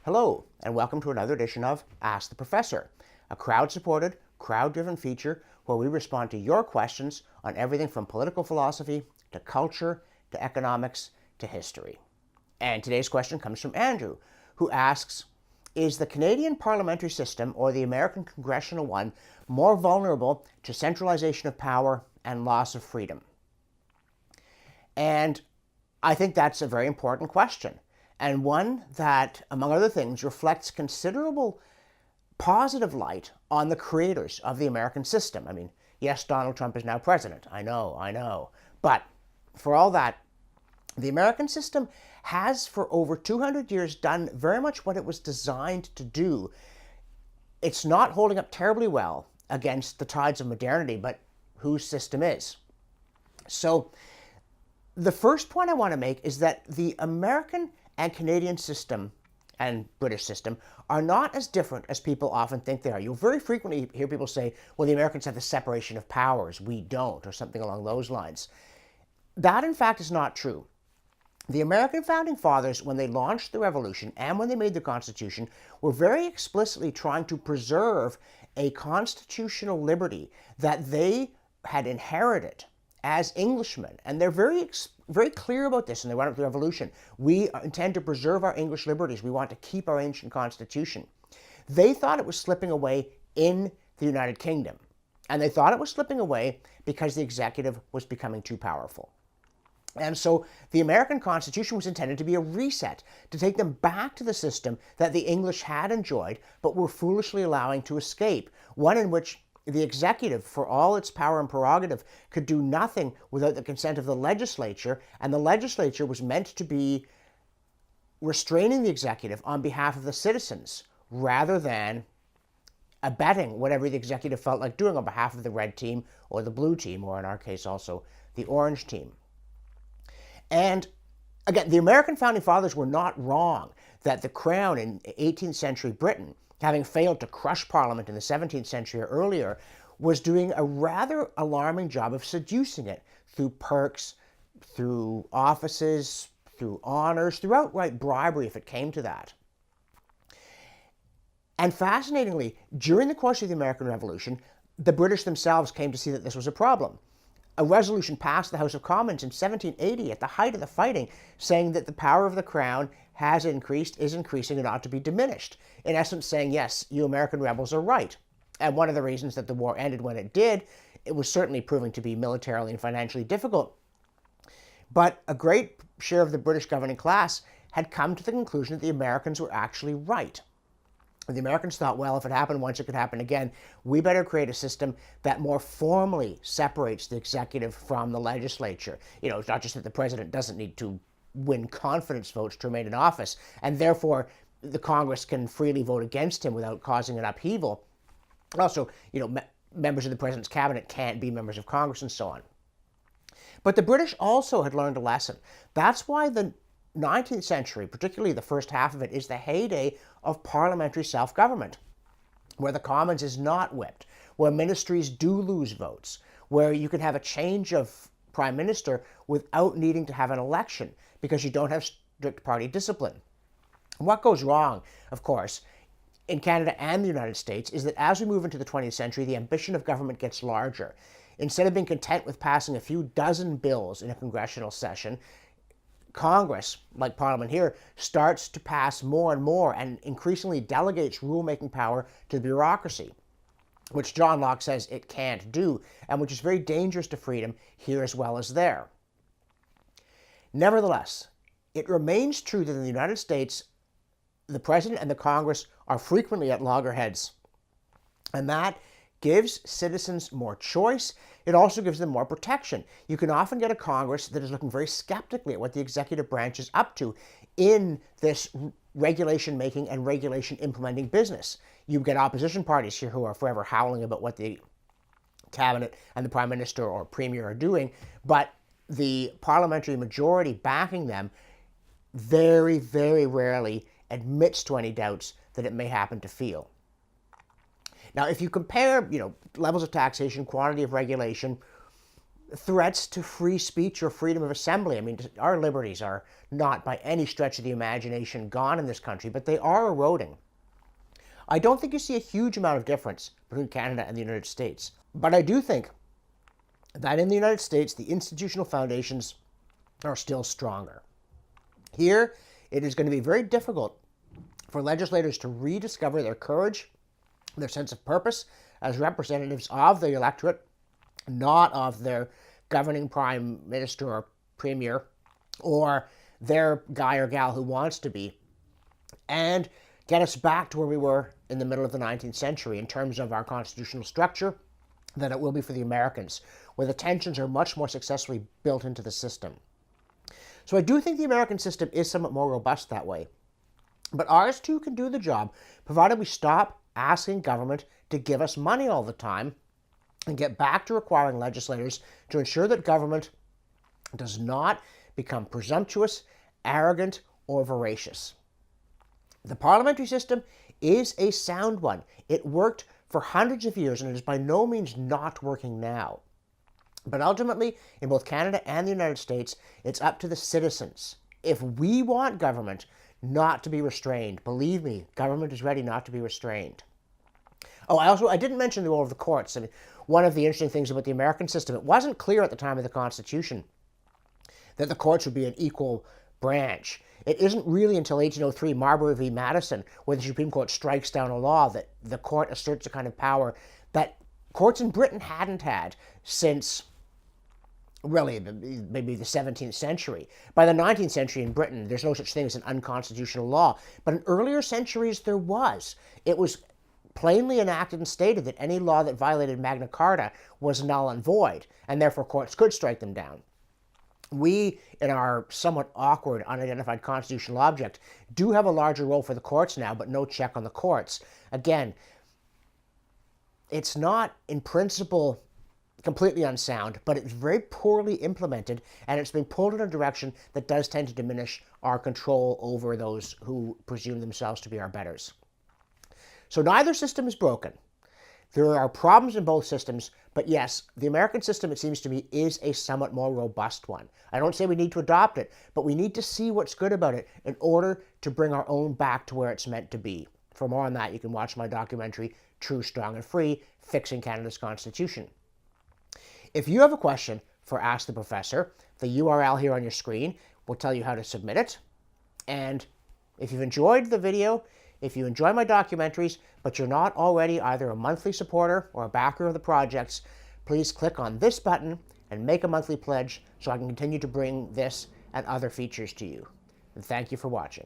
Hello, and welcome to another edition of Ask the Professor, a crowd-supported, crowd-driven feature where we respond to your questions on everything from political philosophy to culture to economics to history. And today's question comes from Andrew, who asks, is the Canadian parliamentary system or the American congressional one more vulnerable to centralization of power and loss of freedom? And I think that's a very important question, and one that, among other things, reflects considerable positive light on the creators of the American system. I mean, yes, Donald Trump is now president. I know. But for all that, the American system has, for over 200 years, done very much what it was designed to do. It's not holding up terribly well against the tides of modernity, but whose system is. So the first point I want to make is that the American and Canadian system and British system are not as different as people often think they are. You'll very frequently hear people say, well, the Americans have the separation of powers, we don't, or something along those lines. That, in fact, is not true. The American founding fathers, when they launched the Revolution and when they made the Constitution, were very explicitly trying to preserve a constitutional liberty that they had inherited as Englishmen. And they're very clear about this in the run-up to the Revolution. We intend to preserve our English liberties. We want to keep our ancient Constitution. They thought it was slipping away in the United Kingdom. And they thought it was slipping away because the executive was becoming too powerful. And so the American Constitution was intended to be a reset, to take them back to the system that the English had enjoyed, but were foolishly allowing to escape, one in which the executive, for all its power and prerogative, could do nothing without the consent of the legislature, and the legislature was meant to be restraining the executive on behalf of the citizens, rather than abetting whatever the executive felt like doing on behalf of the red team or the blue team, or in our case also the orange team. And again, the American founding fathers were not wrong that the crown in 18th century Britain, having failed to crush Parliament in the 17th century or earlier, was doing a rather alarming job of seducing it through perks, through offices, through honors, through outright bribery if it came to that. And fascinatingly, during the course of the American Revolution, the British themselves came to see that this was a problem. A resolution passed the House of Commons in 1780 at the height of the fighting, saying that the power of the crown has increased, is increasing, and ought to be diminished. In essence saying, yes, you American rebels are right. And one of the reasons that the war ended when it did, it was certainly proving to be militarily and financially difficult. But a great share of the British governing class had come to the conclusion that the Americans were actually right. The Americans thought, well, if it happened once, it could happen again. We better create a system that more formally separates the executive from the legislature. You know, it's not just that the president doesn't need to win confidence votes to remain in office, and therefore the Congress can freely vote against him without causing an upheaval. Also, you know, members of the president's cabinet can't be members of Congress and so on. But the British also had learned a lesson. That's why the 19th century, particularly the first half of it, is the heyday of parliamentary self-government, where the Commons is not whipped, where ministries do lose votes, where you can have a change of prime minister without needing to have an election because you don't have strict party discipline. What goes wrong, of course, in Canada and the United States is that as we move into the 20th century, the ambition of government gets larger. Instead of being content with passing a few dozen bills in a congressional session, Congress, like Parliament here, starts to pass more and more and increasingly delegates rulemaking power to the bureaucracy, which John Locke says it can't do, and which is very dangerous to freedom here as well as there. Nevertheless, it remains true that in the United States, the President and the Congress are frequently at loggerheads, and that gives citizens more choice. It also gives them more protection. You can often get a Congress that is looking very skeptically at what the executive branch is up to in this regulation making and regulation implementing business. You get opposition parties here who are forever howling about what the cabinet and the prime minister or premier are doing, but the parliamentary majority backing them very, very rarely admits to any doubts that it may happen to feel. Now, if you compare, levels of taxation, quantity of regulation, threats to free speech or freedom of assembly. I mean, our liberties are not by any stretch of the imagination gone in this country, but they are eroding. I don't think you see a huge amount of difference between Canada and the United States. But I do think that in the United States, the institutional foundations are still stronger. Here, it is going to be very difficult for legislators to rediscover their courage, their sense of purpose as representatives of the electorate, not of their governing prime minister or premier or their guy or gal who wants to be, and get us back to where we were in the middle of the 19th century in terms of our constitutional structure than it will be for the Americans, where the tensions are much more successfully built into the system. So I do think the American system is somewhat more robust that way. But ours too can do the job, provided we stop asking government to give us money all the time and get back to requiring legislators to ensure that government does not become presumptuous, arrogant, or voracious. The parliamentary system is a sound one. It worked for hundreds of years and it is by no means not working now. But ultimately, in both Canada and the United States, it's up to the citizens. If we want government not to be restrained, believe me, government is ready not to be restrained. Oh, I didn't mention the role of the courts. I mean, one of the interesting things about the American system, it wasn't clear at the time of the Constitution that the courts would be an equal branch. It isn't really until 1803, Marbury v. Madison, where the Supreme Court strikes down a law that the court asserts a kind of power that courts in Britain hadn't had since really maybe the 17th century. By the 19th century in Britain, there's no such thing as an unconstitutional law. But in earlier centuries, there was. It was plainly enacted and stated that any law that violated Magna Carta was null and void, and therefore courts could strike them down. We, in our somewhat awkward, unidentified constitutional object, do have a larger role for the courts now, but no check on the courts. Again, it's not, in principle, completely unsound, but it's very poorly implemented, and it's been pulled in a direction that does tend to diminish our control over those who presume themselves to be our betters. So neither system is broken. There are problems in both systems, but yes, the American system, it seems to me, is a somewhat more robust one. I don't say we need to adopt it, but we need to see what's good about it in order to bring our own back to where it's meant to be. For more on that, you can watch my documentary, True, Strong, and Free, Fixing Canada's Constitution. If you have a question for Ask the Professor, the URL here on your screen will tell you how to submit it. And if you've enjoyed the video, if you enjoy my documentaries, but you're not already either a monthly supporter or a backer of the projects, please click on this button and make a monthly pledge so I can continue to bring this and other features to you. And thank you for watching.